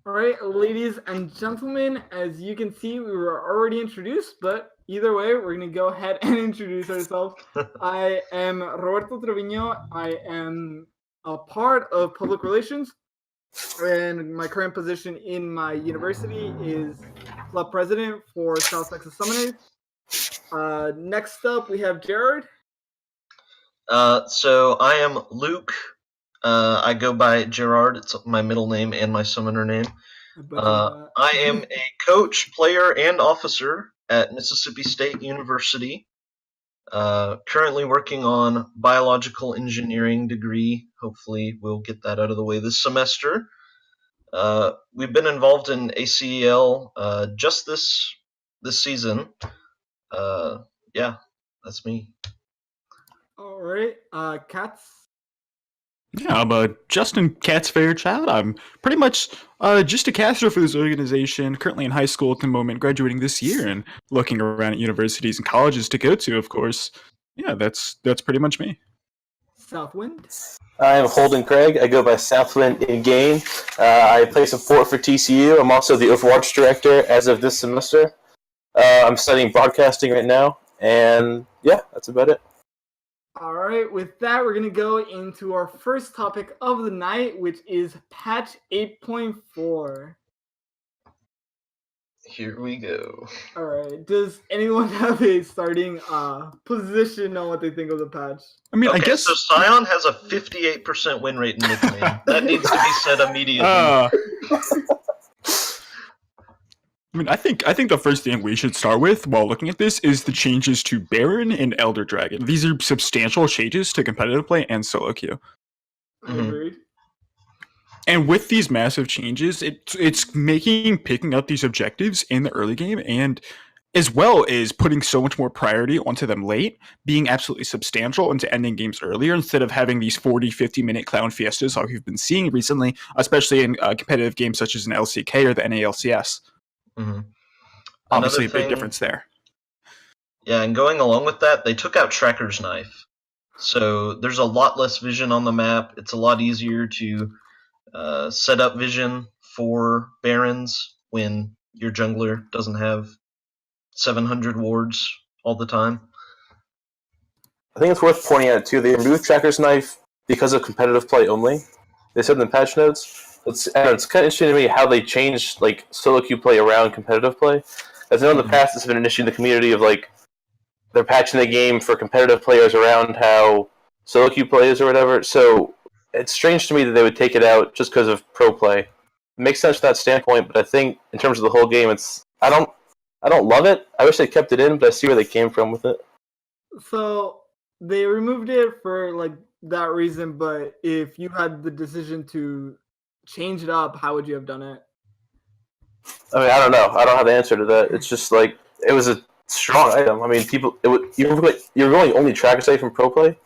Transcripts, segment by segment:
All right, ladies and gentlemen, as you can see, we were already introduced, but either way, we're going to go ahead and introduce ourselves. I am Roberto Trevino. I am a part of public relations, and my current position in my university is club president for South Texas Summoners. Next up, we have Gerard. So I am Luke. I go by Gerard. It's my middle name and my summoner name. I am a coach, player, and officer at Mississippi State University. Currently working on biological engineering degree. Hopefully we'll get that out of the way this semester. We've been involved in ACEL just this season. Yeah, that's me. All right, Kahtz. Yeah, I'm Justin Kahtz Fairchild. I'm pretty much just a caster for this organization, currently in high school at the moment, graduating this year and looking around at universities and colleges to go to, of course. Yeah, that's pretty much me. Southwind. I'm Holden Craig. I go by Southwind in-game. I play support for TCU. I'm also the Overwatch director as of this semester. I'm studying broadcasting right now, and yeah, that's about it. All right, with that, we're going to go into our first topic of the night, which is patch 8.4. Here we go. All right, does anyone have a starting position on what they think of the patch? I mean, okay, I guess so Scion has a 58% win rate in nickname. That needs to be said immediately. I mean, I think the first thing we should start with while looking at this is the changes to Baron and Elder Dragon. These are substantial changes to competitive play and solo queue. Agreed. And with these massive changes, it's picking up these objectives in the early game, and as well as putting so much more priority onto them late, being absolutely substantial into ending games earlier instead of having these 40, 50-minute clown fiestas like we've been seeing recently, especially in competitive games such as an LCK or the NALCS. Mm-hmm. Obviously, a big difference there. Yeah, and going along with that, they took out Tracker's Knife. So there's a lot less vision on the map. It's a lot easier to set up vision for Barons when your jungler doesn't have 700 wards all the time. I think it's worth pointing out, too, they removed Tracker's Knife because of competitive play only. They said in the patch notes. It's kind of interesting to me how they changed like solo queue play around competitive play. As I know in the past, it's been an issue in the community of like they're patching the game for competitive players around how solo queue play is or whatever. So it's strange to me that they would take it out just because of pro play. It makes sense from that standpoint, but I think in terms of the whole game, I don't love it. I wish they kept it in, but I see where they came from with it. So they removed it for like that reason, but if you had the decision to change it up, how would you have done it? I mean, I don't know. I don't have the answer to that. It's just like it was a strong item. I mean, you're going only tracker safe from pro play,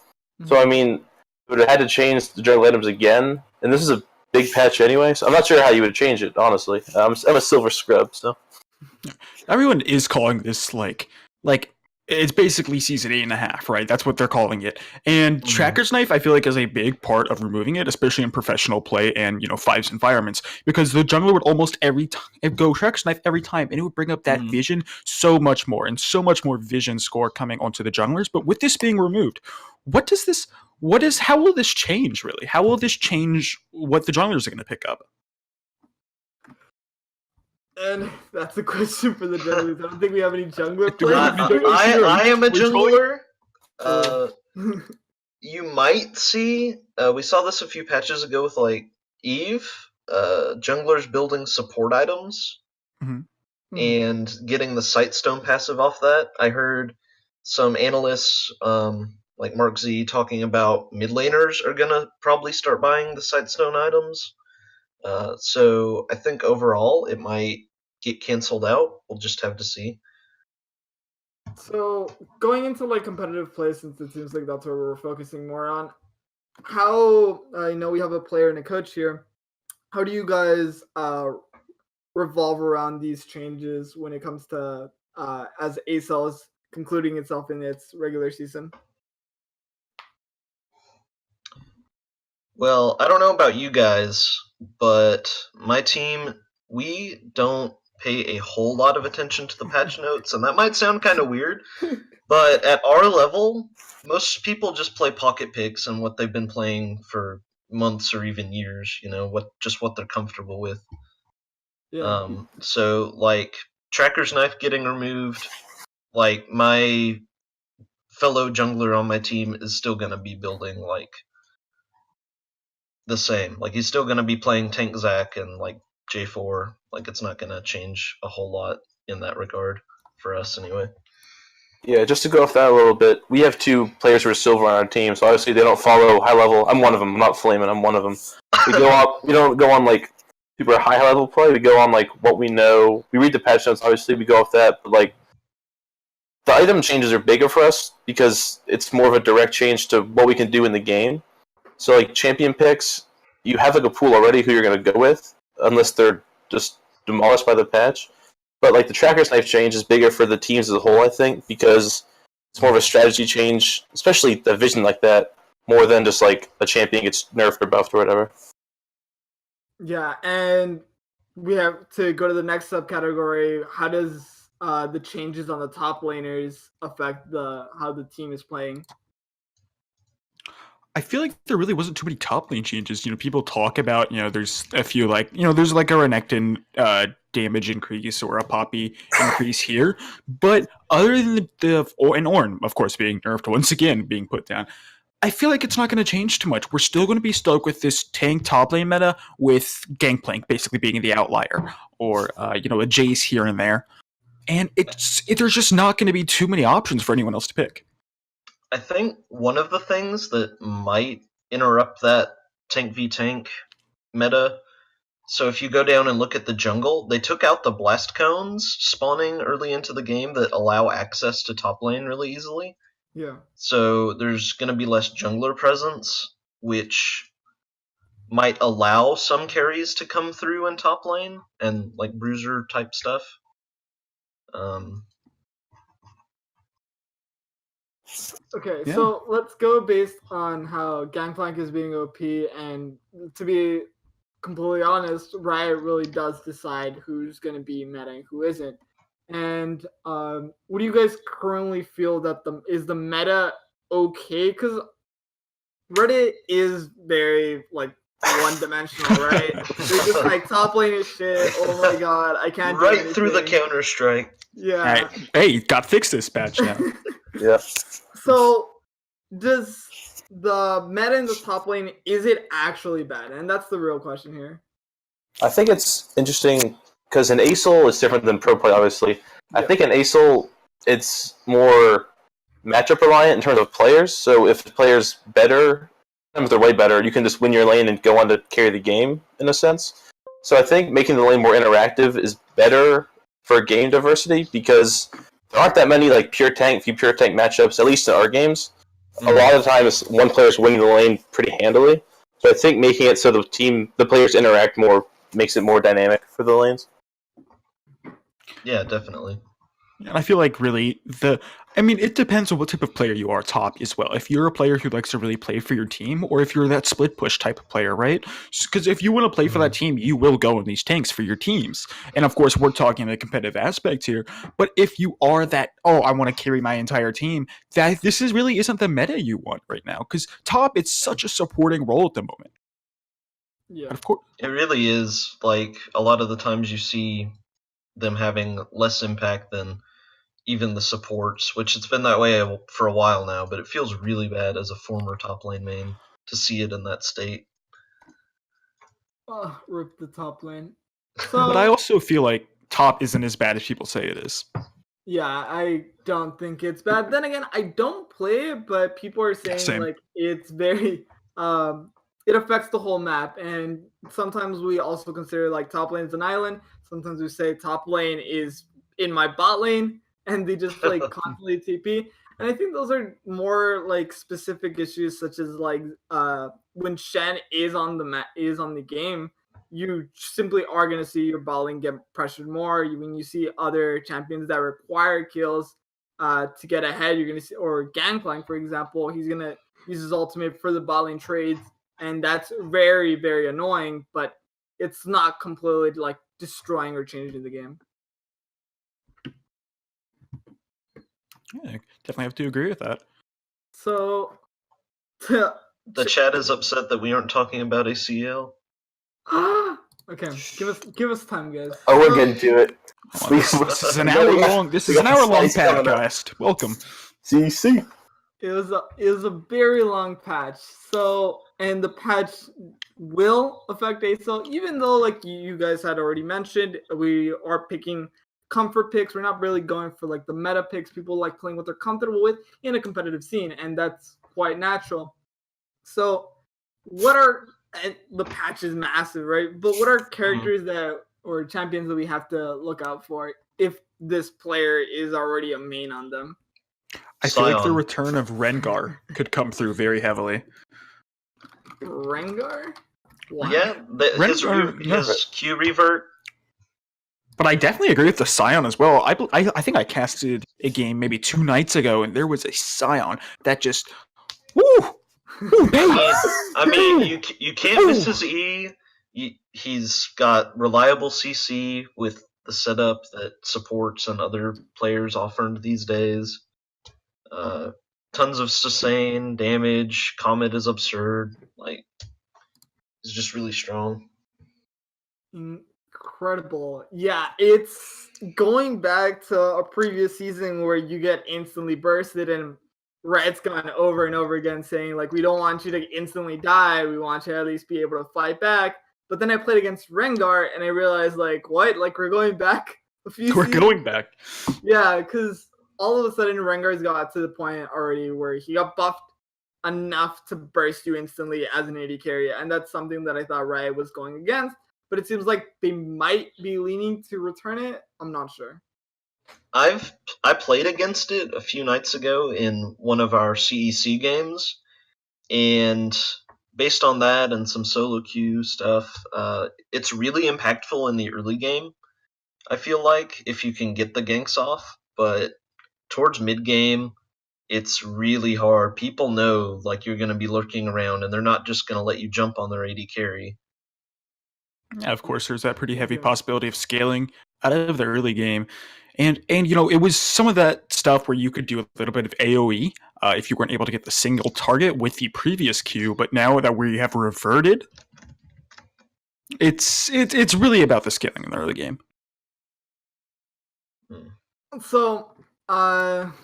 so I mean, you would have had to change the jungle items again, and this is a big patch anyway. So I'm not sure how you would change it. Honestly, I'm a silver scrub, so everyone is calling this like it's basically season 8.5, right? That's what they're calling it. And Tracker's Knife, I feel like, is a big part of removing it, especially in professional play and, fives environments, because the jungler would almost every time go Tracker's Knife every time, and it would bring up that vision so much more, and so much more vision score coming onto the junglers. But with this being removed, how will this change, really? How will this change what the junglers are going to pick up? And that's a question for the junglers. I don't think we have any jungler players. I am a jungler. You might see, we saw this a few patches ago with like Eve, junglers building support items and getting the Sightstone passive off that. I heard some analysts like Mark Z talking about mid laners are gonna probably start buying the Sightstone items. So I think overall it might get canceled out. We'll just have to see. So going into like competitive play, since it seems like that's where we're focusing more on, how I know we have a player and a coach here. How do you guys revolve around these changes when it comes to as ACEL is concluding itself in its regular season? Well, I don't know about you guys, but my team, we don't pay a whole lot of attention to the patch notes, and that might sound kind of weird, but at our level, most people just play pocket picks and what they've been playing for months or even years, what they're comfortable with. Yeah. So like Tracker's Knife getting removed, like my fellow jungler on my team is still gonna be building like the same. Like he's still gonna be playing Tank Zac and like J4. Like it's not gonna change a whole lot in that regard for us anyway. Yeah, just to go off that a little bit, we have two players who are silver on our team, so obviously they don't follow high level. I'm one of them. I'm not flaming. I'm one of them. We go up. We don't go on like super high level play. We go on like what we know. We read the patch notes. Obviously, we go off that. But like the item changes are bigger for us because it's more of a direct change to what we can do in the game. So like champion picks, you have like a pool already who you're gonna go with, unless they're just demolished by the patch. But like the Tracker's Knife change is bigger for the teams as a whole, I think, because it's more of a strategy change, especially the vision like that, more than just like a champion gets nerfed or buffed or whatever. Yeah, and we have to go to the next subcategory. How does the changes on the top laners affect how the team is playing? I feel like there really wasn't too many top lane changes. People talk about, there's a few like, there's like a Renekton damage increase or a Poppy increase here. But other than and Ornn, of course, being nerfed once again, being put down, I feel like it's not going to change too much. We're still going to be stuck with this tank top lane meta with Gangplank basically being the outlier or, a Jace here and there. And there's just not going to be too many options for anyone else to pick. I think one of the things that might interrupt that tank v tank meta, so if you go down and look at the jungle, they took out the blast cones spawning early into the game that allow access to top lane really easily. Yeah. So there's going to be less jungler presence, which might allow some carries to come through in top lane and like bruiser type stuff. Okay, Yeah. so let's go based on how Gangplank is being OP, and to be completely honest, Riot really does decide who's going to be meta and who isn't. And what do you guys currently feel that is the meta okay? Because Reddit is very like one-dimensional, right? They're just like top lane is shit. Oh my god, I can't. Right through the Counter-Strike. Yeah. Hey, got fixed this patch now. Yeah. So, does the meta in the top lane, is it actually bad? And that's the real question here. I think it's interesting because in ACEL it's different than pro play, obviously. I think in ACEL it's more matchup reliant in terms of players. So if the player's better, sometimes they're way better, you can just win your lane and go on to carry the game in a sense. So I think making the lane more interactive is better for game diversity because there aren't that many like few pure tank matchups, at least in our games. A lot of the times one player's winning the lane pretty handily. So I think making it so the players interact more makes it more dynamic for the lanes. Yeah, definitely. And I feel like really it depends on what type of player you are top as well. If you're a player who likes to really play for your team, or if you're that split push type of player, right? Because if you want to play for that team, you will go in these tanks for your teams. And of course, we're talking the competitive aspect here. But if you are that, I want to carry my entire team, this really isn't the meta you want right now. Because top, it's such a supporting role at the moment. Yeah, but of course, it really is. Like a lot of the times you see them having less impact than even the supports, which it's been that way for a while now, but it feels really bad as a former top lane main to see it in that state. Rip the top lane. But I also feel like top isn't as bad as people say it is. Yeah, I don't think it's bad. Then again, I don't play it, but people are saying Same. like it's very it affects the whole map. And sometimes we also consider like top lane as an island. Sometimes we say top lane is in my bot lane and they just like constantly TP. And I think those are more like specific issues such as like when Shen is on the game, you simply are going to see your bot lane get pressured more. When you see other champions that require kills to get ahead, you're going to see, or Gangplank, for example, he's going to use his ultimate for the bot lane trades, and that's very, very annoying, but it's not completely like destroying or changing the game. Yeah, definitely have to agree with that. So, The chat is upset that we aren't talking about ACL. okay, give us time, guys. Oh, we'll get into it. This is an hour long. This is an hour long podcast. Welcome. CC. It was a very long patch. So, and the patch will affect ACEL, even though like you guys had already mentioned, we are picking comfort picks. We're not really going for like the meta picks. People like playing what they're comfortable with in a competitive scene, and that's quite natural. So, and the patch is massive, right? But what are characters or champions that we have to look out for if this player is already a main on them? I feel like the return of Rengar could come through very heavily. Rengar? Why? Yeah, his Q revert. But I definitely agree with the Scion as well. I think I casted a game maybe 2 nights ago, and there was a Scion that just woo. I mean, you can't miss his E. He's got reliable CC with the setup that supports and other players offered these days. Tons of sustain, damage. Comet is absurd. Like, he's just really strong. Incredible. Yeah, it's going back to a previous season where you get instantly bursted, and Red's gone over and over again saying, like, we don't want you to instantly die. We want you to at least be able to fight back. But then I played against Rengar, and I realized, like, what? Like, we're going back a few seasons? We're going back. Yeah, because all of a sudden Rengar's got to the point already where he got buffed enough to burst you instantly as an AD carry. And that's something that I thought Riot was going against. But it seems like they might be leaning to return it. I'm not sure. I played against it a few nights ago in one of our CEC games, and based on that and some solo queue stuff, it's really impactful in the early game, I feel like, if you can get the ganks off, but towards mid-game, it's really hard. People know like you're going to be lurking around, and they're not just going to let you jump on their AD carry. Yeah, of course, there's that pretty heavy possibility of scaling out of the early game. And you know, it was some of that stuff where you could do a little bit of AoE if you weren't able to get the single target with the previous queue. But now that we have reverted, it's really about the scaling in the early game. So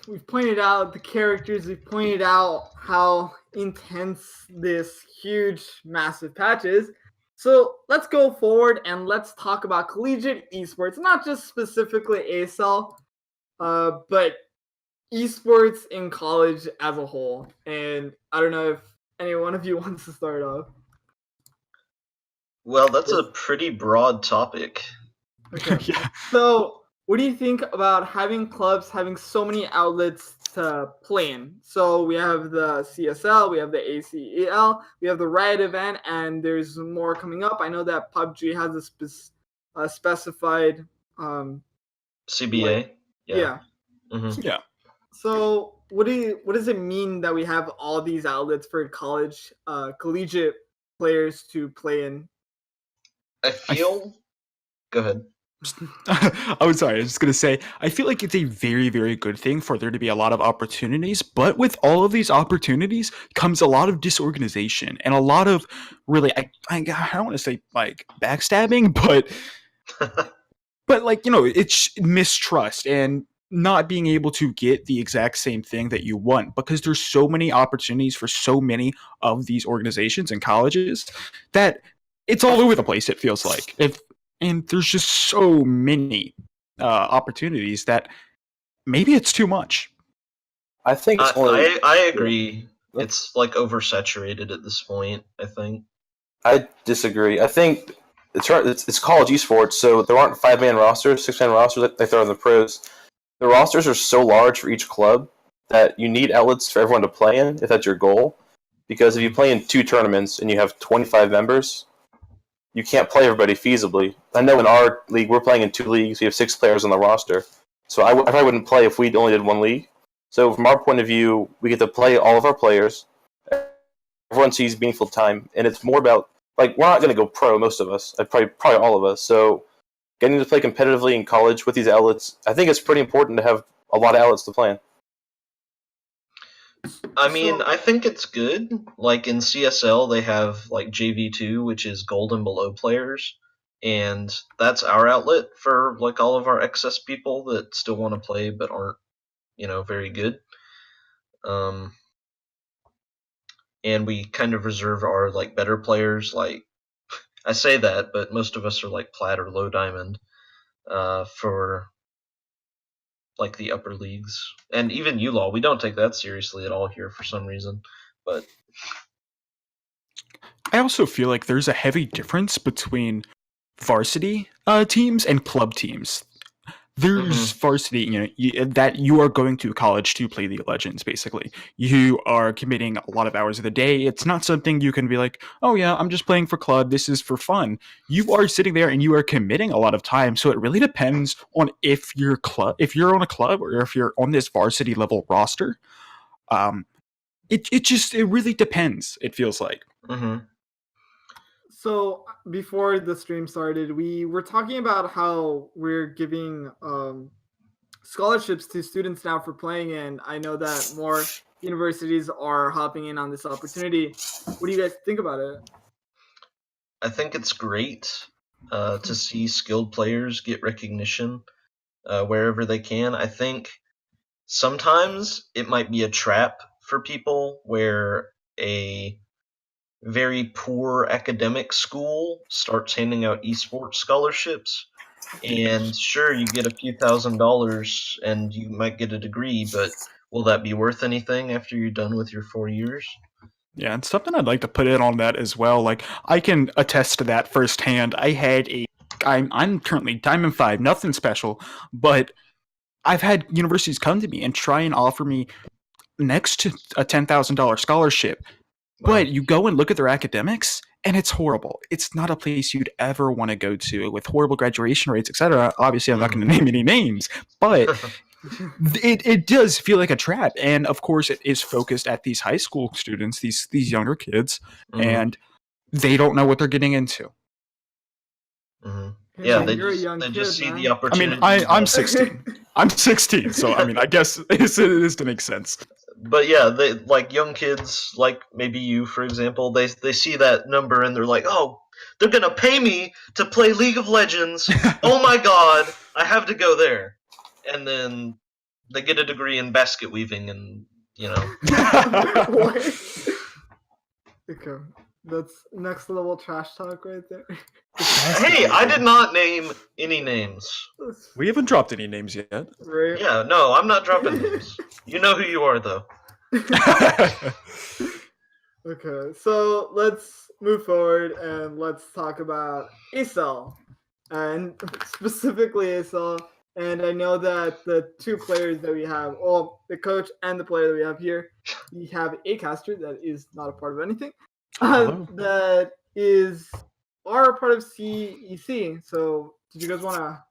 we've pointed out the characters. We've pointed out how intense this huge, massive patch is. So let's go forward and let's talk about collegiate esports, not just specifically ACEL, but esports in college as a whole. And I don't know if any one of you wants to start off. Well, that's a pretty broad topic. Okay. Yeah. So what do you think about having clubs having so many outlets to play in? So we have the CSL, we have the ACEL, we have the Riot event, and there's more coming up. I know that PUBG has a specified CBA. Yeah. Mm-hmm. Yeah. So what does it mean that we have all these outlets for collegiate players to play in? I feel. Go ahead. Oh, sorry. I was just going to say, I feel like it's a very, very good thing for there to be a lot of opportunities. But with all of these opportunities comes a lot of disorganization and a lot of really, I don't want to say like backstabbing, but like, you know, it's mistrust and not being able to get the exact same thing that you want because there's so many opportunities for so many of these organizations and colleges that it's all over the place, it feels like. And there's just so many opportunities that maybe it's too much. I think it's only. I agree. It's like oversaturated at this point, I think. I disagree. I think it's college esports, so there aren't 5-man rosters, 6-man rosters that they throw in the pros. The rosters are so large for each club that you need outlets for everyone to play in if that's your goal. Because if you play in 2 tournaments and you have 25 members, you can't play everybody feasibly. I know in our league, we're playing in 2 leagues. We have 6 players on the roster. So I probably wouldn't play if we only did 1 league. So from our point of view, we get to play all of our players. Everyone sees meaningful time. And it's more about, like, we're not going to go pro, most of us. Probably all of us. So getting to play competitively in college with these outlets, I think it's pretty important to have a lot of outlets to play in. I mean, I think it's good. Like in CSL, they have like JV2, which is gold and below players, and that's our outlet for like all of our excess people that still want to play but aren't, very good. And we kind of reserve our like better players. Like I say that, but most of us are like plat or low diamond for like the upper leagues, and even ULaw, we don't take that seriously at all here for some reason. But I also feel like there's a heavy difference between varsity teams and club teams. There's varsity, that you are going to college to play the Legends, basically. You are committing a lot of hours of the day. It's not something you can be like, oh yeah, I'm just playing for club. This is for fun. You are sitting there and you are committing a lot of time. So it really depends on if you're on a club or if you're on this varsity level roster. It really depends, it feels like. So before the stream started, we were talking about how we're giving scholarships to students now for playing, and I know that more universities are hopping in on this opportunity. What do you guys think about it? I think it's great to see skilled players get recognition wherever they can. I think sometimes it might be a trap for people where a very poor academic school starts handing out esports scholarships, and sure, you get a few $1,000s and you might get a degree, but will that be worth anything after you're done with your 4 years? Yeah, and something I'd like to put in on that as well. Like, I can attest to that firsthand. I'm currently Diamond 5, nothing special, but I've had universities come to me and try and offer me next to a $10,000 scholarship. But you go and look at their academics, and it's horrible. It's not a place you'd ever want to go to, with horrible graduation rates, etc. Obviously, I'm not going to name any names, but it does feel like a trap. And of course, it is focused at these high school students, these younger kids, and they don't know what they're getting into. Yeah, they just see the opportunity. I mean, I'm 16. I'm 16, so I mean, I guess it is to make sense. But yeah, they like young kids, like maybe you, for example. They see that number and they're like, "Oh, they're gonna pay me to play League of Legends. Oh my god, I have to go there." And then they get a degree in basket weaving, and Okay, that's next level trash talk right there. Hey, I did not name any names. We haven't dropped any names yet. Right. Yeah, no, I'm not dropping names. You know who you are, though. Okay, so let's move forward and let's talk about ACEL, and specifically ACEL. And I know that the 2 players that we have, the coach and the player that we have here, we have a caster that is not a part of anything, that are a part of CEC. So, did you guys want to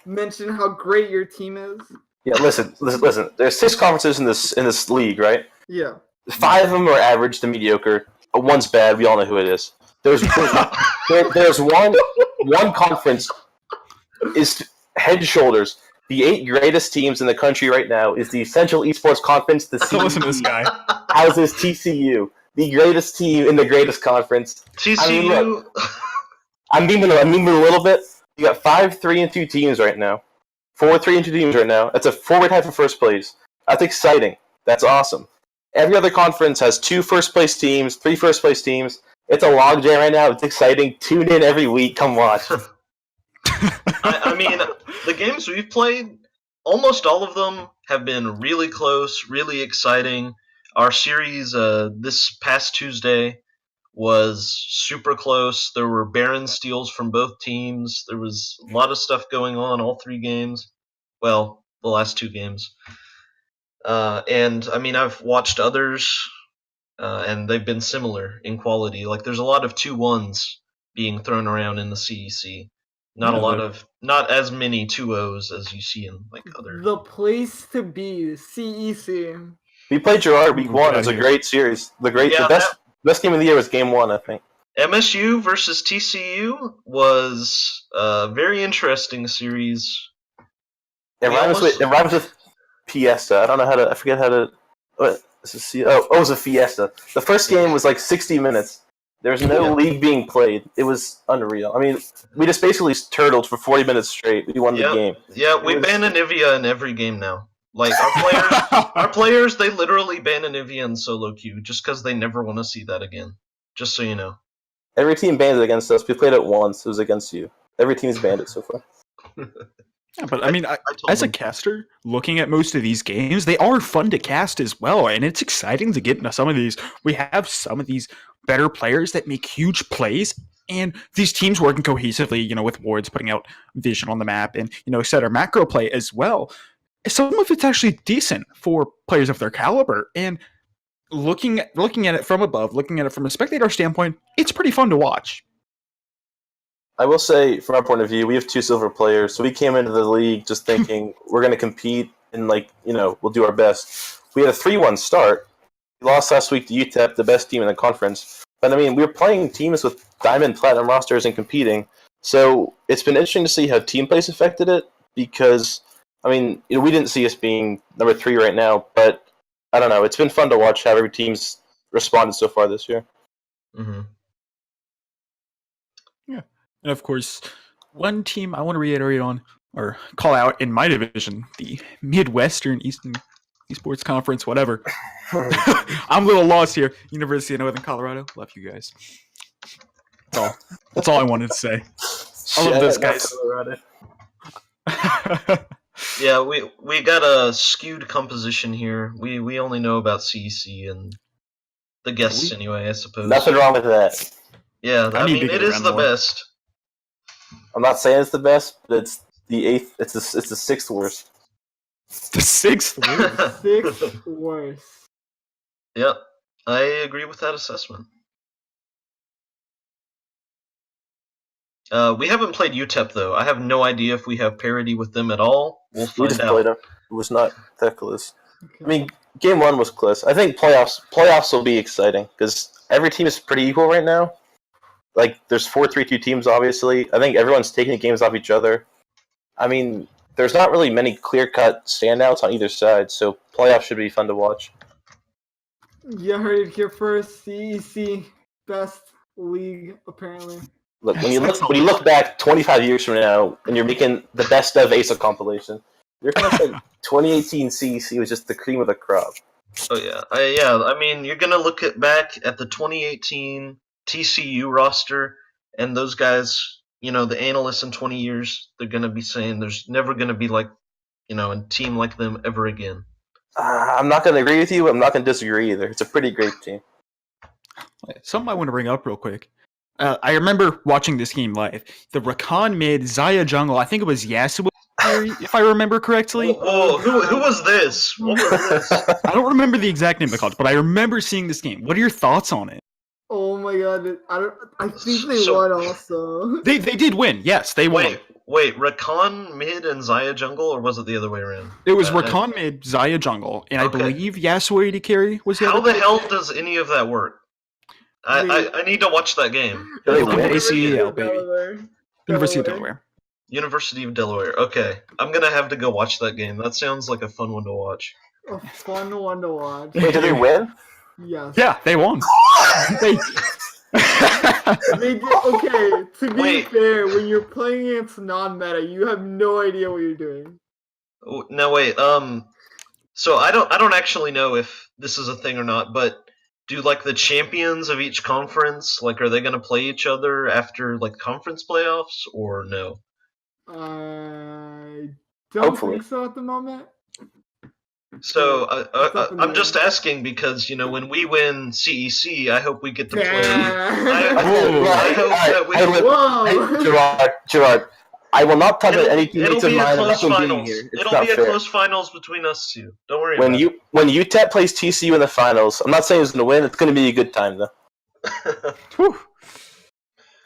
mention how great your team is? Yeah, listen. There's 6 conferences in this league, right? Yeah. 5 of them are average to mediocre. One's bad. We all know who it is. There's one conference is head and shoulders. The 8 greatest teams in the country right now is the Central Esports Conference. The CEC listen to this guy. houses TCU, the greatest team in the greatest conference. TCU. I'm memeing a little bit. You got 5 3-2 teams right now. 4 3-2 teams right now. That's a 4-way tie for first place. That's exciting. That's awesome. Every other conference has 2 first place teams, 3 first place teams. It's a logjam right now. It's exciting. Tune in every week. Come watch. I mean, the games we've played, almost all of them have been really close, really exciting. Our series this past Tuesday was super close. There were Baron steals from both teams. There was a lot of stuff going on all 3 games. Well, the last 2 games. And I mean, I've watched others, and they've been similar in quality. Like, there's a lot of 2-1s being thrown around in the CEC. Not as many 2-0s as you see in like other. The place to be, CEC. We played Gerard week 1. It was a great series. The best game of the year was game 1, I think. MSU versus TCU was a very interesting series. It rhymes with Fiesta. I don't know how to. I forget how to. What? It was a Fiesta. The first game was like 60 minutes. There was no league being played. It was unreal. I mean, we just basically turtled for 40 minutes straight. We won the game. Yeah, we ban Anivia in every game now. Like, our players, they literally ban Anivia in solo queue just because they never want to see that again. Just so you know. Every team banned it against us. We played it once. It was against you. Every team's banned it so far. Yeah, but I mean, as a caster, looking at most of these games, they are fun to cast as well, and it's exciting to get into some of these. We have some of these better players that make huge plays, and these teams working cohesively, with wards, putting out vision on the map, and, set our macro play as well. Some of it's actually decent for players of their caliber, and looking at it from above, looking at it from a spectator standpoint, it's pretty fun to watch. I will say, from our point of view, we have 2 silver players, so we came into the league just thinking we're going to compete and, we'll do our best. We had a 3-1 start. We lost last week to UTEP, the best team in the conference. But, I mean, we were playing teams with Diamond, Platinum rosters and competing. So it's been interesting to see how team plays affected it because, I mean, we didn't see us being number 3 right now, but I don't know. It's been fun to watch how every team's responded so far this year. Mm-hmm. Yeah. And of course, one team I want to reiterate on or call out in my division, the Midwestern Eastern Esports Conference, whatever. I'm a little lost here. University of Northern Colorado. Love you guys. That's all I wanted to say. I love those guys. Yeah, we got a skewed composition here. We only know about CEC and the guests anyway, I suppose. Nothing wrong with that. Yeah, I mean, it is the best. I'm not saying it's the best, but it's the 8th. It's the 6th worst. The 6th worst. 6th worst. Yep, I agree with that assessment. We haven't played UTEP though. I have no idea if we have parity with them at all. We'll find out. We just played them. It was not that close. Okay. I mean, game 1 was close. I think playoffs will be exciting because every team is pretty equal right now. Like, there's 4-3-2 teams, obviously. I think everyone's taking games off each other. I mean, there's not really many clear-cut standouts on either side, so playoffs should be fun to watch. You heard it here first. CEC, best league, apparently. Look, when you look back 25 years from now, and you're making the best of ACEL compilation, you're going to say 2018 CEC was just the cream of the crop. Oh, yeah. I mean, you're going to look back at the 2018... TCU roster, and those guys, the analysts in 20 years, they're going to be saying there's never going to be a team like them ever again. I'm not going to agree with you, but I'm not going to disagree either. It's a pretty great team. Something I want to bring up real quick. I remember watching this game live. The Rakan mid, Xayah jungle, I think it was Yasuo, if I remember correctly. Oh, who was this? What was this? I don't remember the exact name of the college, but I remember seeing this game. What are your thoughts on it? Oh my god! I think they won also. They did win. Yes, they won. Wait, Rakan mid and Xayah jungle, or was it the other way around? It was Rakan mid, Xayah jungle, and I believe Yasuo AD carry was the How other. The hell does any of that work? I need to watch that game. ACEL, baby. University of Delaware. University of Delaware. Okay, I'm gonna have to go watch that game. That sounds like a fun one to watch. A fun one to watch. Wait, did they win? Yes. Yeah, they won. They did. Okay, to be fair, when you're playing against non-meta, you have no idea what you're doing. Now wait, so I don't actually know if this is a thing or not, but do the champions of each conference, are they gonna play each other after conference playoffs or no? I don't Hopefully. think so at the moment. So I'm air. just asking because when we win CEC, I hope we get to play. Damn. I hope that we. Whoa. Gerard, I will not talk about any It'll teammates of be a mine close about being finals. here. It's It'll not be a fair. close finals between us two. Don't worry about it. When UTEP plays TCU in the finals, I'm not saying it's going to win. It's going to be a good time though.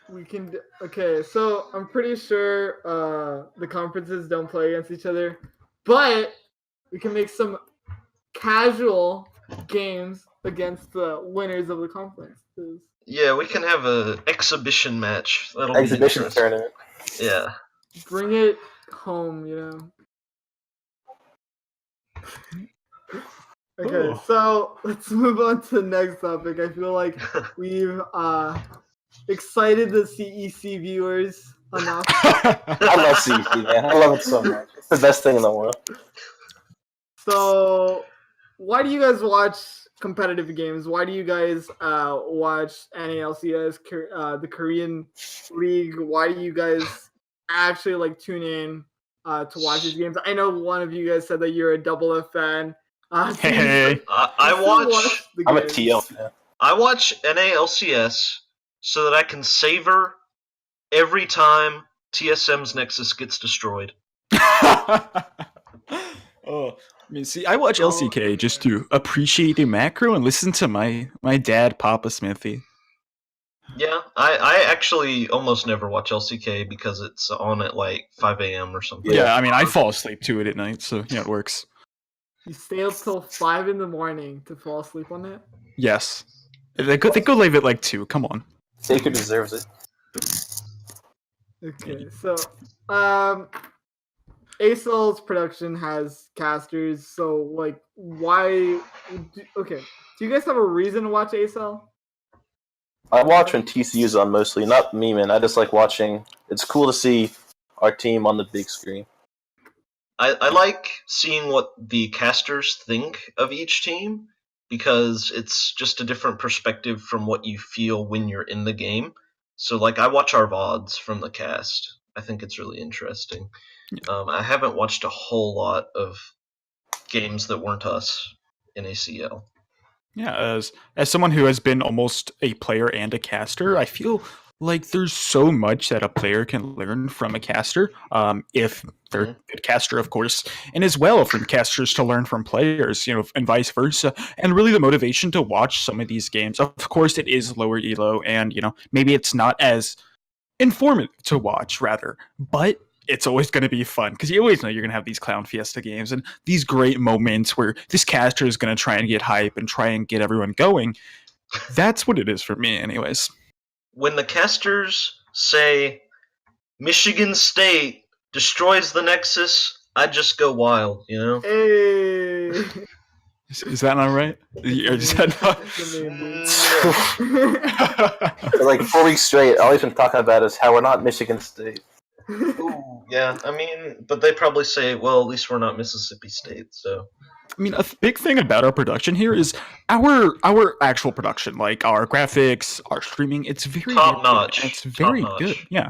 We can. Okay, so I'm pretty sure the conferences don't play against each other, but we can make some casual games against the winners of the conferences. Yeah, we can have an exhibition match. That'll Exhibition be interesting. tournament. Yeah. Bring it home, Okay, so let's move on to the next topic. I feel like we've excited the CEC viewers enough. I love CEC, man. I love it so much. It's the best thing in the world. So, why do you guys watch competitive games? Why do you guys watch NALCS, the Korean League? Why do you guys actually tune in to watch these games? I know one of you guys said that you're a Double F fan. Hey. I watch. the I'm a games. TL fan. I watch NALCS so that I can savor every time TSM's Nexus gets destroyed. See, I watch LCK just to appreciate the macro and listen to my dad, Papa Smithy. Yeah, I actually almost never watch LCK because it's on at 5 a.m. or something. Yeah, I mean, I fall asleep to it at night, so yeah, it works. You stay up till 5 in the morning to fall asleep on it? Yes. They go leave it 2, come on. Taker deserves it. Okay, so ACEL's production has casters, so why? Okay, do you guys have a reason to watch ACEL? I watch when TCU's on mostly, not me, man. I just like watching. It's cool to see our team on the big screen. I like seeing what the casters think of each team because it's just a different perspective from what you feel when you're in the game. So I watch our VODs from the cast. I think it's really interesting. I haven't watched a whole lot of games that weren't us in ACL. Yeah, as someone who has been almost a player and a caster, I feel like there's so much that a player can learn from a caster, if they're a good caster, of course, and as well from casters to learn from players, and vice versa. And really the motivation to watch some of these games, of course, it is lower elo, and maybe it's not as informative to watch, rather, but it's always going to be fun because you always know you're going to have these Clown Fiesta games and these great moments where this caster is going to try and get hype and try and get everyone going. That's what it is for me, anyways. When the casters say Michigan State destroys the Nexus, I just go wild, Hey. Is that not right? Is that not... For 4 weeks straight, all we've been talking about is how we're not Michigan State. Ooh, yeah, I mean, but they probably say, well, at least we're not Mississippi State, so. I mean, a big thing about our production here is our actual production, our graphics, our streaming. It's very top notch. It's very good, yeah.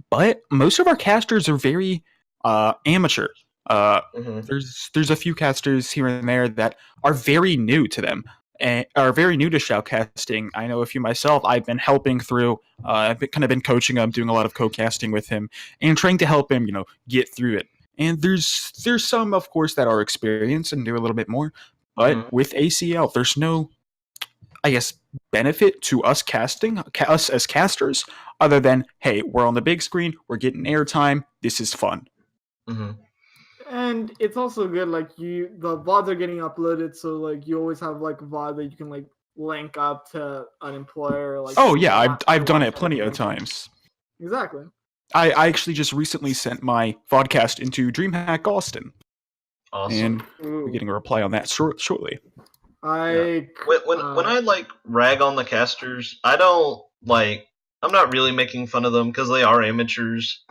But most of our casters are very amateur. There's a few casters here and there that are very new to them and are very new to shoutcasting. I know a few myself. I've been helping through. I've been coaching him, doing a lot of co-casting with him, and trying to help him, get through it. And there's some, of course, that are experienced and do a little bit more. But with ACL, there's no, I guess, benefit to us us as casters, other than, hey, we're on the big screen, we're getting airtime, this is fun. And it's also good, the VODs are getting uploaded, so you always have a VOD that you can link up to an employer. Oh yeah, I've done it plenty of times. Exactly. I actually just recently sent my vodcast into DreamHack Austin. Awesome. And we're getting a reply on that shortly. When I rag on the casters, I don't I'm not really making fun of them because they are amateurs.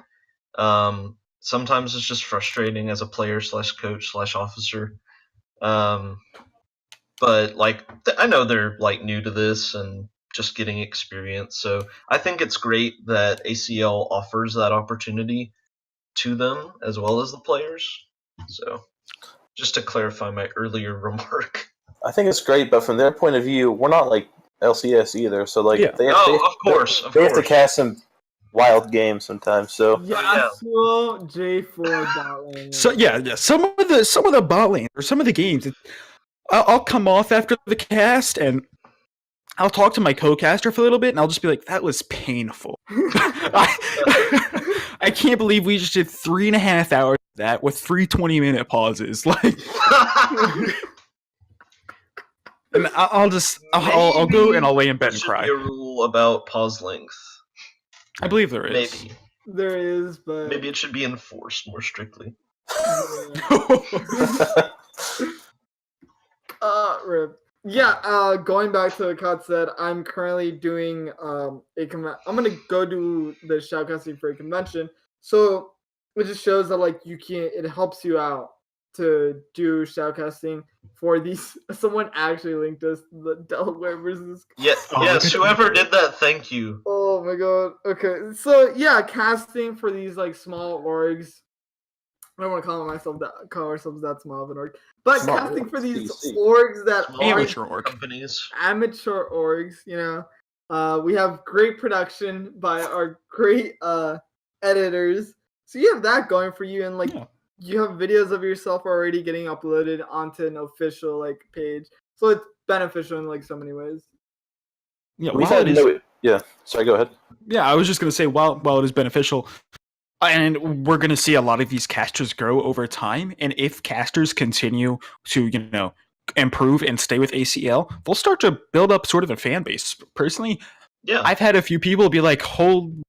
Sometimes it's just frustrating as a player /coach /officer. But I know they're new to this and just getting experience. So I think it's great that ACL offers that opportunity to them as well as the players. So, just to clarify my earlier remark. I think it's great, but from their point of view, we're not like LCS either. So like, Yeah. they have to cast some wild games sometimes. So Yasuo J4 bot lane. So yeah. Some of the bot lane or some of the games, I'll come off after the cast and I'll talk to my co-caster for a little bit, and I'll just be like, "That was painful. I can't believe we just did 3.5 hours of that with 3 20-minute pauses." Like, and I'll go and I'll lay in bed and cry. Be a rule about pause length. I believe there is. Maybe there is, but maybe it should be enforced more strictly. Rip. Yeah, going back to what Kahtz said, I'm currently doing I'm gonna go do the shoutcasting for a convention. So it just shows that like it helps you out to do shoutcasting for these. Someone actually linked us the Delaware versus. Yes, whoever did that, thank you. Oh my god. Okay, so yeah, casting for these like small orgs. I don't want to call ourselves that small of an org, but small casting orgs, for these orgs that are amateur orgs, you know, we have great production by our great editors. So you have that going for you, and like you have videos of yourself already getting uploaded onto an official like page. So it's beneficial in like so many ways. Yeah, Sorry, go ahead. Yeah, I was just gonna say, while it is beneficial. And we're going to see a lot of these casters grow over time. And if casters continue to, improve and stay with ACEL, they'll start to build up sort of a fan base. Personally, I've had a few people be like, holy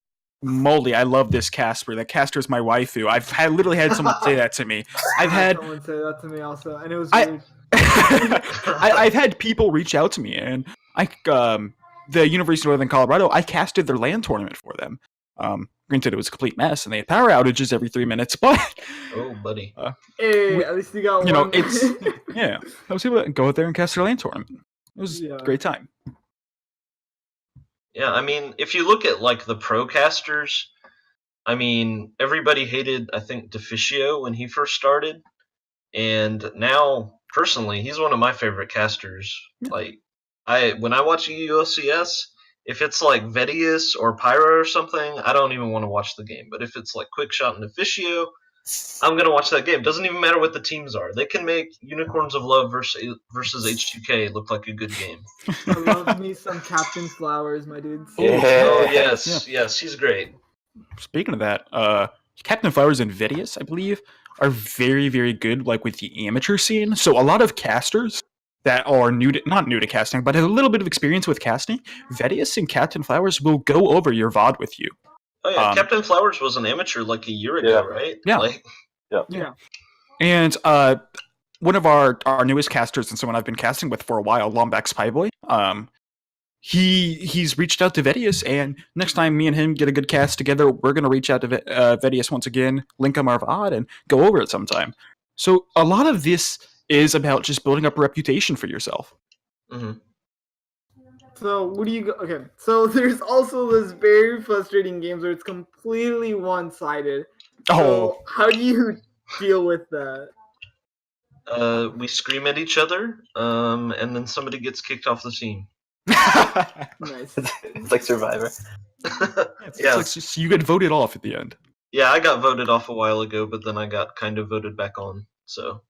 moly, I love this caster. That caster's my waifu. I've literally had someone say that to me. I've had someone say that to me also. And it was weird. I've had people reach out to me. And the University of Northern Colorado, I casted their LAN tournament for them. Granted, it was a complete mess, and they had power outages every 3 minutes. But oh, buddy, hey, at least you got one. It's I was able to go out there and cast their LAN tournament. It was a great time. Yeah, I mean, if you look at like the pro casters, I mean, everybody hated, I think, Deficio when he first started, and now personally, he's one of my favorite casters. Yeah. Like, when I watch UOCS. If it's like Vedius or Pyro or something, I don't even want to watch the game. But if it's like Quickshot and Officio, I'm going to watch that game. Doesn't even matter what the teams are. They can make Unicorns of Love versus H2K look like a good game. I love me some Captain Flowers, my dudes. Yeah. Oh, yes, he's great. Speaking of that, Captain Flowers and Vedius, I believe, are very, very good like with the amateur scene. So a lot of casters that are not new to casting, but have a little bit of experience with casting, Vedius and Captain Flowers will go over your VOD with you. Oh yeah, Captain Flowers was an amateur like a year ago, right? Yeah. Yeah. And one of our newest casters and someone I've been casting with for a while, Lombax Spyboy, he's reached out to Vedius, and next time me and him get a good cast together, we're going to reach out to Vedius once again, link him our VOD, and go over it sometime. So a lot of this is about just building up a reputation for yourself. Mm-hmm. So what do you go? Okay, so there's also this very frustrating games where it's completely one-sided. So how do you deal with that? We scream at each other, and then somebody gets kicked off the team. Nice. It's like Survivor. It's like you get voted off at the end. Yeah, I got voted off a while ago, but then I got kind of voted back on. So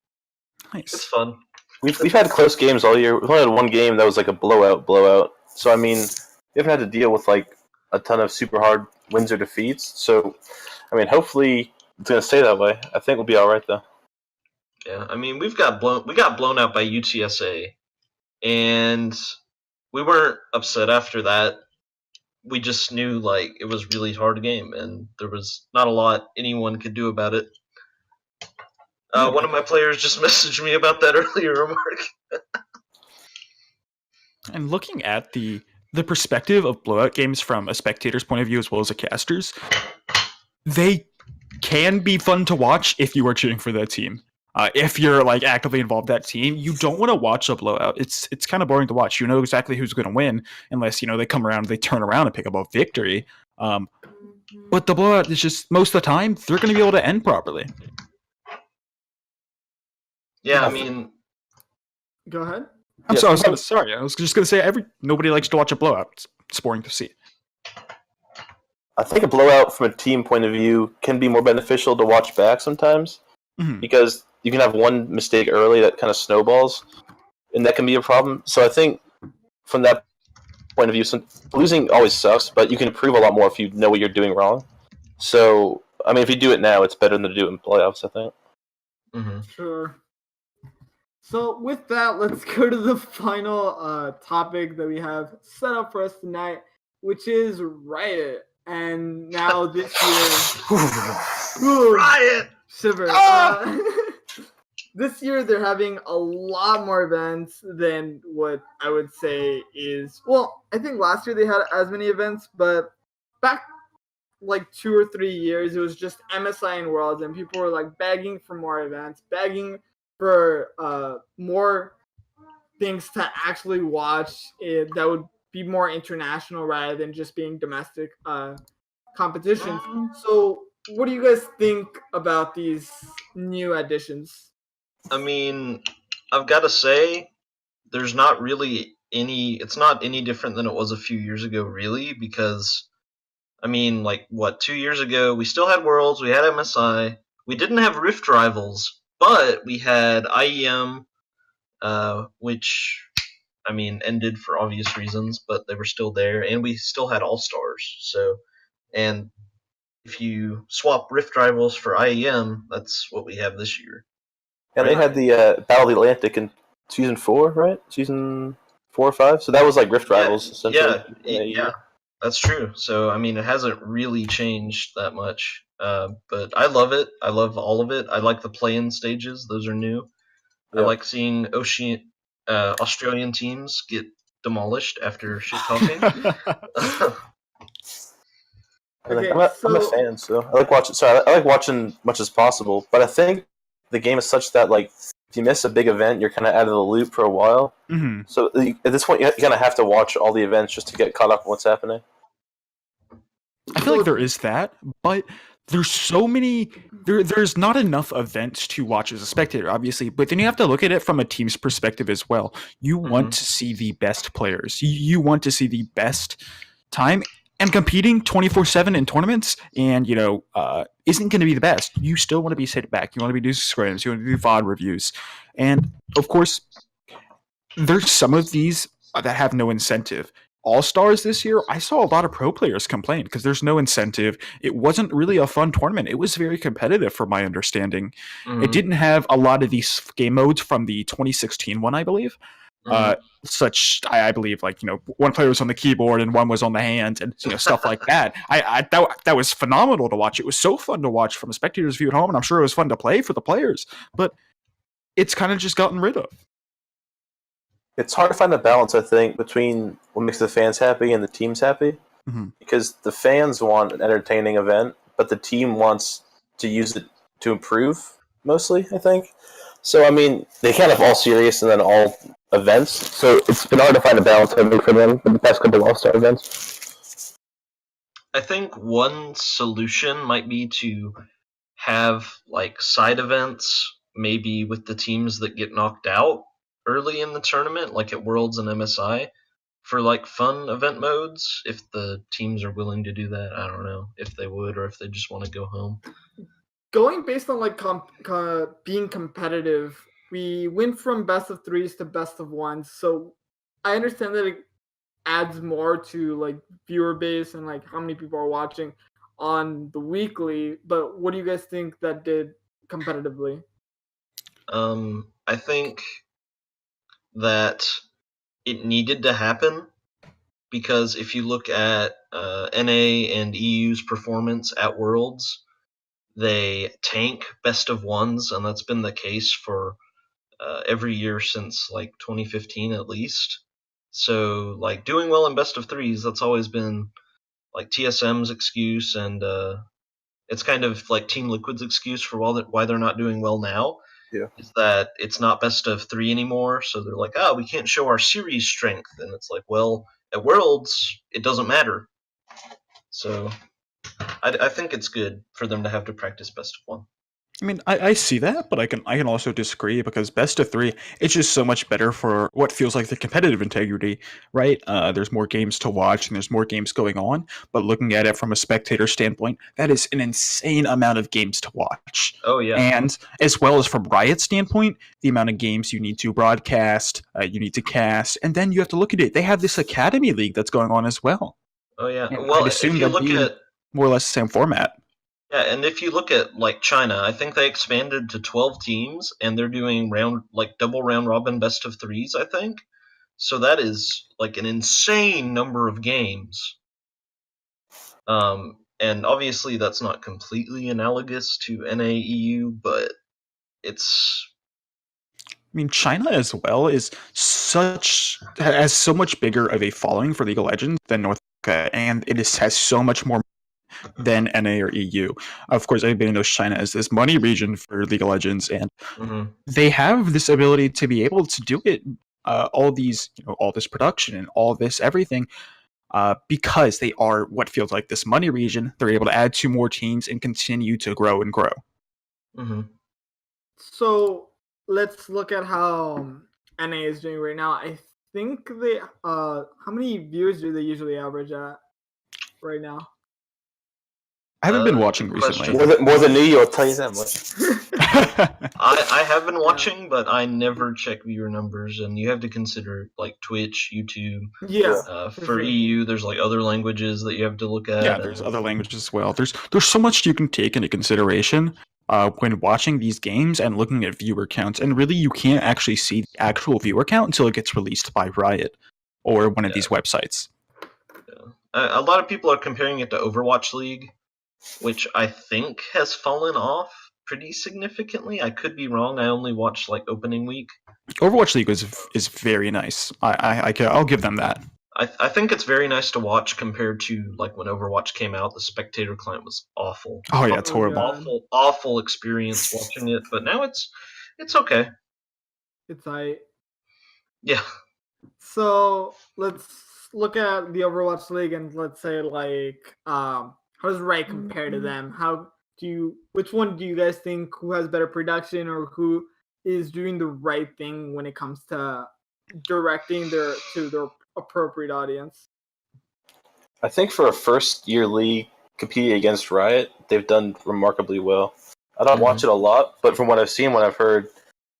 nice. It's fun. We've had close games all year. We've only had one game that was like a blowout. So I mean, we haven't had to deal with like a ton of super hard wins or defeats. So I mean, hopefully it's gonna stay that way. I think we'll be all right though. Yeah, I mean, we got blown out by UTSA, and we weren't upset after that. We just knew like it was a really hard game, and there was not a lot anyone could do about it. One of my players just messaged me about that earlier remark. And looking at the perspective of blowout games from a spectator's point of view as well as a caster's, they can be fun to watch if you are cheering for that team. If you're like actively involved in that team, you don't want to watch a blowout. It's kind of boring to watch. You know exactly who's going to win unless they come around, they turn around and pick up a victory. But the blowout is just most of the time they're going to be able to end properly. Yeah, I mean, Go ahead. I was just going to say nobody likes to watch a blowout. It's boring to see. I think a blowout from a team point of view can be more beneficial to watch back sometimes because you can have one mistake early that kind of snowballs, and that can be a problem. So I think from that point of view, losing always sucks, but you can improve a lot more if you know what you're doing wrong. So, I mean, if you do it now, it's better than to do it in playoffs, I think. Mm-hmm. Sure. So with that, let's go to the final topic that we have set up for us tonight, which is Riot. And now this year, Riot! Shiver. This year they're having a lot more events than what I would say is. Well, I think last year they had as many events, but back like 2 or 3 years, it was just MSI and Worlds, and people were like begging for more events, begging for more things to actually watch that would be more international rather than just being domestic competitions. So what do you guys think about these new additions? I mean, I've got to say, there's not really it's not any different than it was a few years ago, really, because, I mean, 2 years ago, we still had Worlds, we had MSI, we didn't have Rift Rivals, but we had IEM, which, I mean, ended for obvious reasons, but they were still there, and we still had All-Stars. So, and if you swap Rift Rivals for IEM, that's what we have this year. And they had the Battle of the Atlantic in Season 4, right? Season 4 or 5? So that was like Rift Rivals, essentially. Yeah, that's true. So, I mean, it hasn't really changed that much. But I love it. I love all of it. I like the play-in stages. Those are new. Yeah. I like seeing Australian teams get demolished after shit talking. Okay, I'm a fan, so I like watching. Sorry, I like watching much as possible. But I think the game is such that if you miss a big event, you're kind of out of the loop for a while. Mm-hmm. So at this point, you're gonna have to watch all the events just to get caught up on what's happening. I feel like there is that, but there's so many. There's not enough events to watch as a spectator, obviously. But then you have to look at it from a team's perspective as well. You want to see the best players. You want to see the best time. And competing 24/7 in tournaments, and isn't going to be the best. You still want to be sit back. You want to be doing scrims. You want to do VOD reviews, and of course, there's some of these that have no incentive. All-Stars this year, I saw a lot of pro players complain because there's no incentive. It wasn't really a fun tournament. It was very competitive, from my understanding. Mm-hmm. It didn't have a lot of these game modes from the 2016 one, I believe. Such, I believe, one player was on the keyboard and one was on the hand, and stuff like that. That was phenomenal to watch. It was so fun to watch from a spectator's view at home, and I'm sure it was fun to play for the players. But it's kind of just gotten rid of. It's hard to find a balance, I think, between what makes the fans happy and the teams happy, because the fans want an entertaining event, but the team wants to use it to improve. Mostly, I think. So, I mean, they can't have all serious and then all events. So it's been hard to find a balance, I think, for them for the past couple of All-Star events. I think one solution might be to have side events, maybe with the teams that get knocked out early in the tournament, like at Worlds and MSI, for fun event modes. If the teams are willing to do that, I don't know if they would or if they just want to go home. Going based on being competitive, we went from best of threes to best of ones. So I understand that it adds more to viewer base and how many people are watching on the weekly. But what do you guys think that did competitively? I think that it needed to happen because if you look at NA and EU's performance at Worlds, they tank best of ones, and that's been the case for every year since 2015 at least. So doing well in best of threes, that's always been TSM's excuse, and it's kind of Team Liquid's excuse for why they're not doing well now. Yeah. Is that it's not best of three anymore, so they're we can't show our series strength, and it's well, at Worlds it doesn't matter. So I think it's good for them to have to practice best of one. I mean, I see that, but I can also disagree because best of three, it's just so much better for what feels like the competitive integrity, right? There's more games to watch and there's more games going on, but looking at it from a spectator standpoint, that is an insane amount of games to watch. Oh yeah. And as well as from Riot's standpoint, the amount of games you need to broadcast, you need to cast, and then you have to look at it. They have this Academy League that's going on as well. Oh yeah. And Well, I'd assume if you that'd look be at more or less the same format. Yeah, and if you look at like China, I think they expanded to 12 teams, and they're doing double round robin best of threes, I think. So that is like an insane number of games. And obviously that's not completely analogous to NAEU, but it's. I mean, China as well has so much bigger of a following for League of Legends than North America, and has so much more than NA or EU. Of course, everybody knows China as this money region for League of Legends, and they have this ability to be able to do it, all this production and all this everything, because they are what feels like this money region. They're able to add 2 more teams and continue to grow and grow. Mm-hmm. So let's look at how NA is doing right now. I think they how many viewers do they usually average at right now? I haven't been watching recently. More than me, I'll tell you that much. I have been watching, but I never check viewer numbers, and you have to consider like Twitch, YouTube. Yeah. For EU, there's like other languages that you have to look at. Yeah, there's other languages as well. There's so much you can take into consideration when watching these games and looking at viewer counts, and really you can't actually see the actual viewer count until it gets released by Riot or one of these websites. Yeah. A lot of people are comparing it to Overwatch League, which I think has fallen off pretty significantly. I could be wrong. I only watched like opening week. Overwatch League is very nice. I'll give them that. I think it's very nice to watch compared to like when Overwatch came out. The spectator client was awful. Oh yeah, it's horrible. Awful experience watching it. But now it's okay. It's like yeah. So let's look at the Overwatch League and let's say like how does Riot compare to them? Which one do you guys think who has better production or who is doing the right thing when it comes to directing their appropriate audience? I think for a first-year league competing against Riot, they've done remarkably well. I don't watch it a lot, but from what I've seen, what I've heard, I